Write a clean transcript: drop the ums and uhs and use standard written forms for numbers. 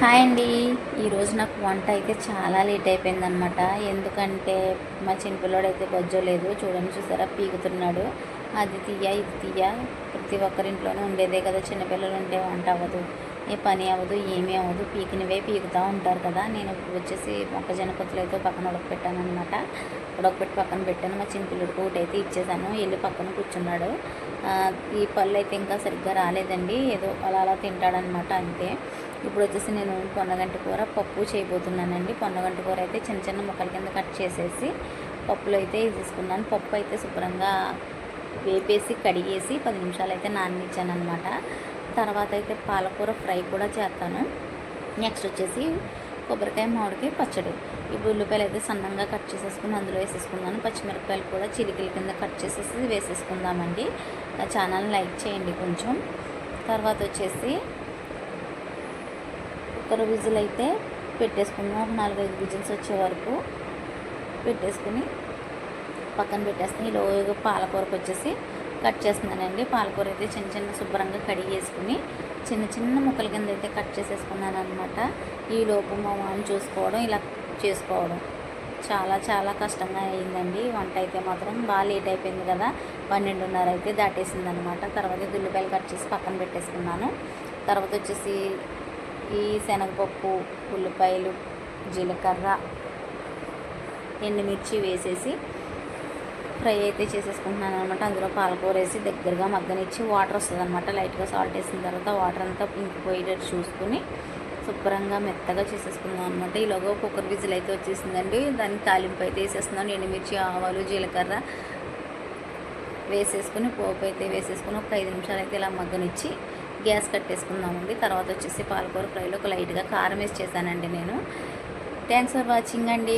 Hi అండి. ఈరోజు నాకు వంట అయితే చాలా లేట్ అయిపోయిందనమాట. ఎందుకంటే మా చిన్నపిల్లోడైతే బొజ్జోలేదు. చూసారా పీకుతున్నాడు. అది తీయ ఇది తీయ, ప్రతి ఒక్కరింట్లోనే ఉండేదే కదా. చిన్నపిల్లలు ఉంటే వంట అవ్వదు, ఏ పని అవ్వదు, ఏమీ అవ్వదు, పీకినవే పీకుతూ ఉంటారు కదా. నేను ఇప్పుడు వచ్చేసి మొక్కజొన్న పొత్తులు అయితే పక్కన ఉడకపెట్టాను అనమాట. ఉడకపెట్టి పక్కన పెట్టాను. మా చిన్నపిల్లడికి ఒకటి అయితే ఇచ్చేసాను, వెళ్ళి పక్కన కూర్చున్నాడు. ఈ పళ్ళు అయితే ఇంకా సరిగ్గా రాలేదండి, ఏదో అలా అలా తింటాడనమాట అంతే. ఇప్పుడు వచ్చేసి నేను పొన్నగంటి కూర పప్పు చేయబోతున్నానండి. పొన్నగంటి కూర అయితే చిన్న చిన్న ముక్కల కింద కట్ చేసేసి పప్పులో అయితే వేసేసుకున్నాను. పప్పు అయితే శుభ్రంగా వేపేసి కడిగేసి 10 నిమిషాలు అయితే నాననిచ్చాను అనమాట. తర్వాత అయితే పాలకూర ఫ్రై కూడా చేస్తాను. నెక్స్ట్ వచ్చేసి కొబ్బరికాయ మామిడికాయ పచ్చడి. ఇప్పుడు ఉల్లిపాయలు అయితే సన్నంగా కట్ చేసేసుకుని అందులో వేసేసుకున్నాను. పచ్చిమిరపకాయలు కూడా చిలికల కింద కట్ చేసేసి వేసేసుకుందామండి. ఛానల్ని లైక్ చేయండి కొంచెం. తర్వాత వచ్చేసి కుక్కర్ విజిల్ అయితే పెట్టేసుకుందాం. ఒక 4-5 విజిల్స్ వచ్చే వరకు పెట్టేసుకుని పక్కన పెట్టేస్తాను. ఈలోగా పాలకూరకు వచ్చేసి కట్ చేస్తున్నానండి. పాలకూర అయితే చిన్న చిన్న శుభ్రంగా కడిగేసుకుని చిన్న చిన్న ముక్కల కింద అయితే కట్ చేసేసుకున్నాను అనమాట. ఈలోపు మా మామ చూసుకోవడం, ఇలా చేసుకోవడం చాలా చాలా కష్టంగా అయిందండి. వంట అయితే మాత్రం బాగా లేట్ అయిపోయింది కదా, 12:30 అయితే దాటేసింది అనమాట. తర్వాత ఉల్లిపాయలు కట్ చేసి పక్కన పెట్టేసుకున్నాను. తర్వాత వచ్చేసి ఈ శనగపప్పు, ఉల్లిపాయలు, జీలకర్ర, ఎండుమిర్చి వేసేసి ఫ్రై అయితే చేసేసుకుంటున్నాను అనమాట. అందులో పాలకూర వేసి దగ్గరగా మగ్గనిచ్చి వాటర్ వస్తుంది అనమాట. లైట్గా సాల్ట్ వేసిన తర్వాత వాటర్ అంతా ఇంకిపోయేటట్టు చూసుకుని శుభ్రంగా మెత్తగా చేసేసుకుందాం అనమాట. ఈలోగా కుక్కర్ విజిల్ అయితే వచ్చేసిందండి. దానికి తాలింపు అయితే వేసేస్తున్నాను. ఎండుమిర్చి, ఆవాలు, జీలకర్ర వేసేసుకుని పోపు అయితే వేసేసుకుని ఒక 5 నిమిషాలు అయితే ఇలా మగ్గనిచ్చి గ్యాస్ కట్టేసుకుందామండి. తర్వాత వచ్చేసి పాలకూర ఫ్రైలో ఒక లైట్గా కారం వేసి చేశానండి నేను. థ్యాంక్స్ ఫర్ వాచింగ్ అండి.